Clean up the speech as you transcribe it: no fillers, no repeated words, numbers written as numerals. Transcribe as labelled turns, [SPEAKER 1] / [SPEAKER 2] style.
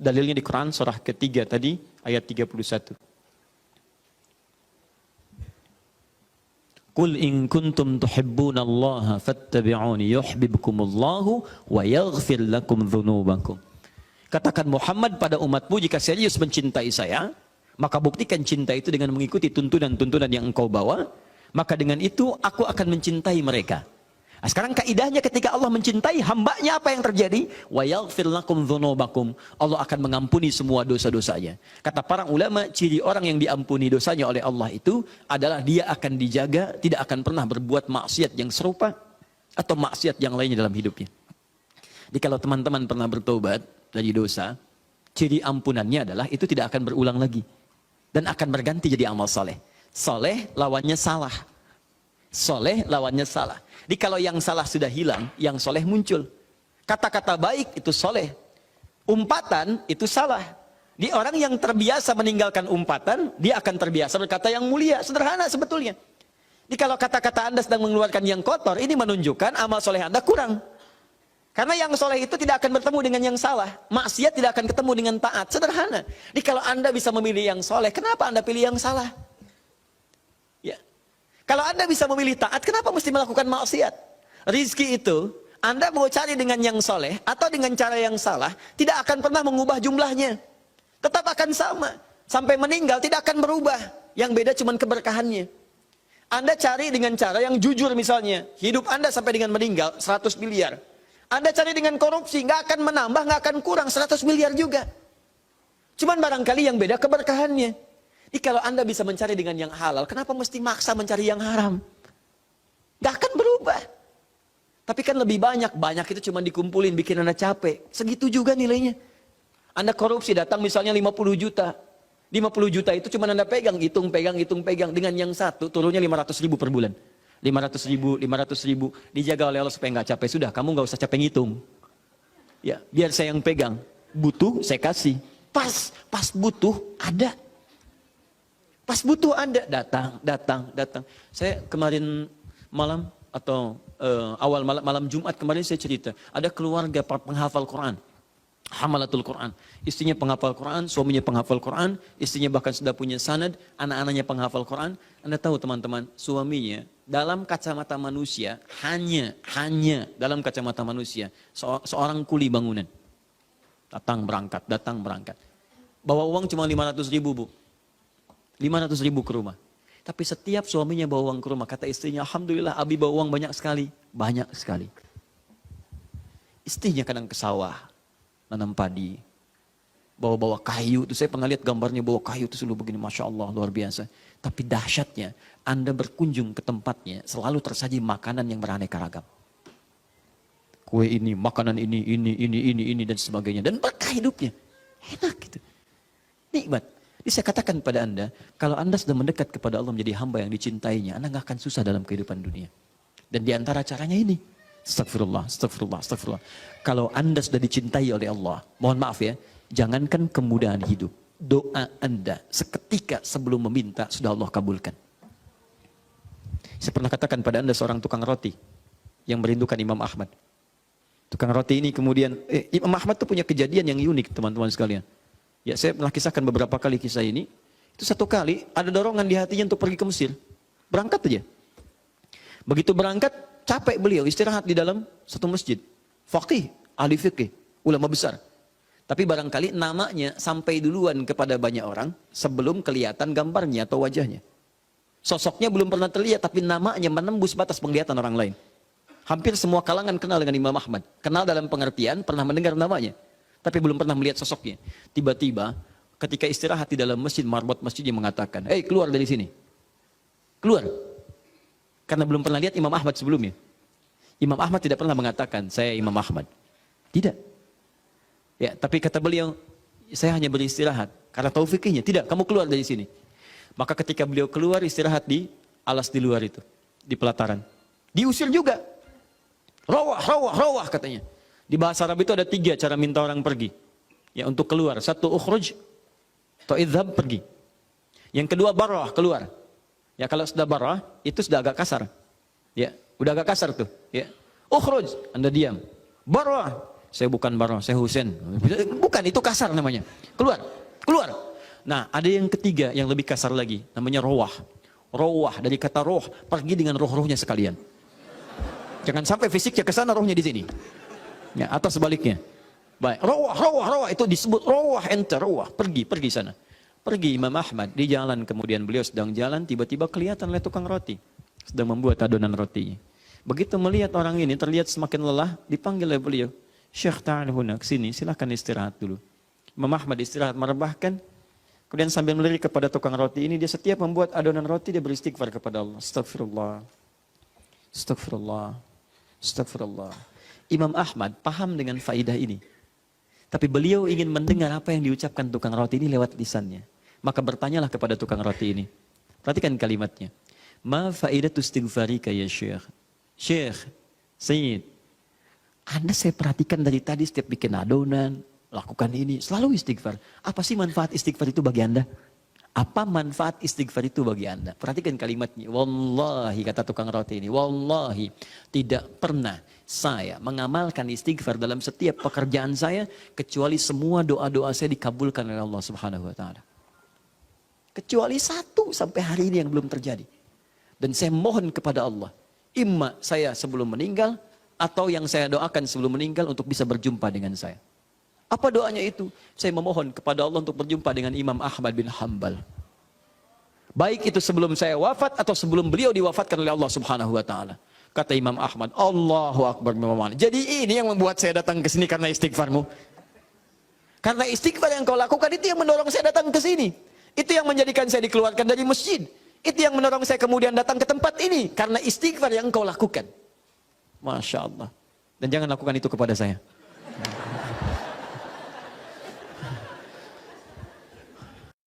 [SPEAKER 1] Dalilnya di Quran surah ketiga tadi ayat 31. Qul in kuntum tuhibbunallaha fattabi'uni yuhibbukumullahu wa yaghfir lakum dzunubakum. Katakan Muhammad pada umatmu, jika serius mencintai saya, maka buktikan cinta itu dengan mengikuti tuntunan-tuntunan yang engkau bawa, maka dengan itu aku akan mencintai mereka. Nah, sekarang kaidahnya ketika Allah mencintai hambanya, apa yang terjadi? Wa yaghfir lakum dzunubakum. Allah akan mengampuni semua dosa-dosanya. Kata para ulama, ciri orang yang diampuni dosanya oleh Allah itu adalah dia akan dijaga, tidak akan pernah berbuat maksiat yang serupa atau maksiat yang lainnya dalam hidupnya. Jadi kalau teman-teman pernah bertobat dari dosa, ciri ampunannya adalah itu tidak akan berulang lagi dan akan berganti jadi amal soleh. Soleh lawannya salah. Soleh lawannya salah. Jadi kalau yang salah sudah hilang, yang soleh muncul. Kata-kata baik itu soleh. Umpatan itu salah. Di orang yang terbiasa meninggalkan umpatan, dia akan terbiasa berkata yang mulia. Sederhana sebetulnya. Jadi kalau kata-kata Anda sedang mengeluarkan yang kotor, ini menunjukkan amal soleh Anda kurang. Karena yang soleh itu tidak akan bertemu dengan yang salah. Maksiat tidak akan ketemu dengan taat. Sederhana. Jadi kalau Anda bisa memilih yang soleh, kenapa Anda pilih yang salah? Ya. Kalau Anda bisa memilih taat, kenapa mesti melakukan maksiat? Rizki itu, Anda mau cari dengan yang soleh atau dengan cara yang salah, tidak akan pernah mengubah jumlahnya. Tetap akan sama. Sampai meninggal tidak akan berubah. Yang beda cuma keberkahannya. Anda cari dengan cara yang jujur misalnya. Hidup Anda sampai dengan meninggal 100 miliar. Anda cari dengan korupsi, nggak akan menambah, nggak akan kurang 100 miliar juga. Cuman barangkali yang beda keberkahannya. Jadi kalau Anda bisa mencari dengan yang halal, kenapa mesti maksa mencari yang haram? Gak akan berubah. Tapi kan lebih banyak itu cuma dikumpulin, bikin Anda capek. Segitu juga nilainya. Anda korupsi, datang misalnya 50 juta. 50 juta itu cuma Anda pegang, hitung pegang. Dengan yang satu, turunnya 500 ribu per bulan. 500 ribu, dijaga oleh Allah supaya nggak capek. Sudah, kamu nggak usah capek ngitung. Ya, biar saya yang pegang. Butuh, saya kasih. Pas butuh, ada. Pas butuh Anda, datang. Saya kemarin malam atau awal malam Jumat kemarin saya cerita, ada keluarga penghafal Quran, hamalatul Quran. Istrinya penghafal Quran, suaminya penghafal Quran, istrinya bahkan sudah punya sanad, anak-anaknya penghafal Quran. Anda tahu teman-teman, suaminya dalam kacamata manusia, hanya dalam kacamata manusia, seorang kuli bangunan. Datang berangkat. Bawa uang cuma 500 ribu, Bu. 500 ribu ke rumah. Tapi setiap suaminya bawa uang ke rumah, kata istrinya, alhamdulillah Abi bawa uang banyak sekali. Istrinya kadang ke sawah, nanam padi, bawa kayu. Itu saya pernah lihat gambarnya bawa kayu itu selalu begini, Masya Allah, luar biasa. Tapi dahsyatnya, Anda berkunjung ke tempatnya, selalu tersaji makanan yang beraneka ragam. Kue ini, makanan ini, dan sebagainya. Dan berkah hidupnya. Enak gitu. Nikmat. Jadi saya katakan pada Anda, kalau Anda sudah mendekat kepada Allah menjadi hamba yang dicintainya, Anda nggak akan susah dalam kehidupan dunia. Dan diantara caranya ini, astagfirullah. Kalau Anda sudah dicintai oleh Allah, mohon maaf ya, jangankan kemudahan hidup, doa Anda seketika sebelum meminta sudah Allah kabulkan. Saya pernah katakan pada Anda seorang tukang roti yang merindukan Imam Ahmad. Tukang roti ini kemudian, Imam Ahmad itu punya kejadian yang unik teman-teman sekalian. Ya, saya pernah kisahkan beberapa kali kisah ini. Itu satu kali ada dorongan di hatinya untuk pergi ke Mesir. Berangkat aja. Begitu berangkat, capek beliau istirahat di dalam satu masjid. Faqih, ahli fikih, ulama besar. Tapi barangkali namanya sampai duluan kepada banyak orang sebelum kelihatan gambarnya atau wajahnya. Sosoknya belum pernah terlihat, tapi namanya menembus batas penglihatan orang lain. Hampir semua kalangan kenal dengan Imam Ahmad. Kenal dalam pengertian, pernah mendengar namanya. Tapi belum pernah melihat sosoknya. Tiba-tiba ketika istirahat di dalam masjid, marbot masjidnya mengatakan, keluar dari sini. Keluar. Karena belum pernah lihat Imam Ahmad sebelumnya. Imam Ahmad tidak pernah mengatakan, saya Imam Ahmad. Tidak. Ya, tapi kata beliau, saya hanya beristirahat. Karena taufiknya. Tidak, kamu keluar dari sini. Maka ketika beliau keluar, istirahat di alas di luar itu. Di pelataran. Diusir juga. Rawah katanya. Di bahasa Arab itu ada 3 cara minta orang pergi. Ya, untuk keluar. 1 ukhruj atau idhab, pergi. Yang kedua barah, keluar. Ya, kalau sudah barah itu sudah agak kasar. Ya, udah agak kasar tuh, ya. Ukhruj, Anda diam. Barah, Saya bukan Barno, saya Husain. Bukan, itu kasar namanya. Keluar, keluar. Nah, ada yang ketiga yang lebih kasar lagi, namanya rawah. Rawah dari kata roh, pergi dengan roh-rohnya sekalian. Jangan sampai fisiknya ke sana, rohnya di sini. Ya, atau sebaliknya. Baik, rawah itu disebut rawah ente, rawah, pergi sana. Pergi Imam Ahmad di jalan, kemudian beliau sedang jalan, tiba-tiba kelihatan oleh tukang roti sedang membuat adonan rotinya. Begitu melihat orang ini terlihat semakin lelah, dipanggil oleh beliau, Syekh ta'al huna, kesini, silahkan istirahat dulu. Imam Ahmad istirahat merebahkan, kemudian sambil melirik kepada tukang roti ini, dia setiap membuat adonan roti, dia beristighfar kepada Allah. Astagfirullah, astagfirullah, astagfirullah. Imam Ahmad paham dengan faidah ini. Tapi beliau ingin mendengar apa yang diucapkan tukang roti ini lewat lisannya. Maka bertanyalah kepada tukang roti ini. Perhatikan kalimatnya. Ma faidatu istighfarika ya Syekh. Syekh, Sayyid, Anda saya perhatikan dari tadi setiap bikin adonan, lakukan ini, selalu istighfar. Apa sih manfaat istighfar itu bagi Anda? Apa manfaat istighfar itu bagi Anda? Perhatikan kalimatnya. Wallahi, kata tukang roti ini, wallahi tidak pernah saya mengamalkan istighfar dalam setiap pekerjaan saya kecuali semua doa-doa saya dikabulkan oleh Allah Subhanahu wa taala. Kecuali satu sampai hari ini yang belum terjadi. Dan saya mohon kepada Allah, imma saya sebelum meninggal atau yang saya doakan sebelum meninggal untuk bisa berjumpa dengan saya. Apa doanya itu? Saya memohon kepada Allah untuk berjumpa dengan Imam Ahmad bin Hanbal. Baik itu sebelum saya wafat atau sebelum beliau diwafatkan oleh Allah Subhanahu wa taala. Kata Imam Ahmad, Allahu Akbar. Jadi ini yang membuat saya datang ke sini karena istighfarmu. Karena istighfar yang kau lakukan itu yang mendorong saya datang ke sini. Itu yang menjadikan saya dikeluarkan dari masjid. Itu yang mendorong saya kemudian datang ke tempat ini. Karena istighfar yang kau lakukan. Masya Allah. Dan jangan lakukan itu kepada saya.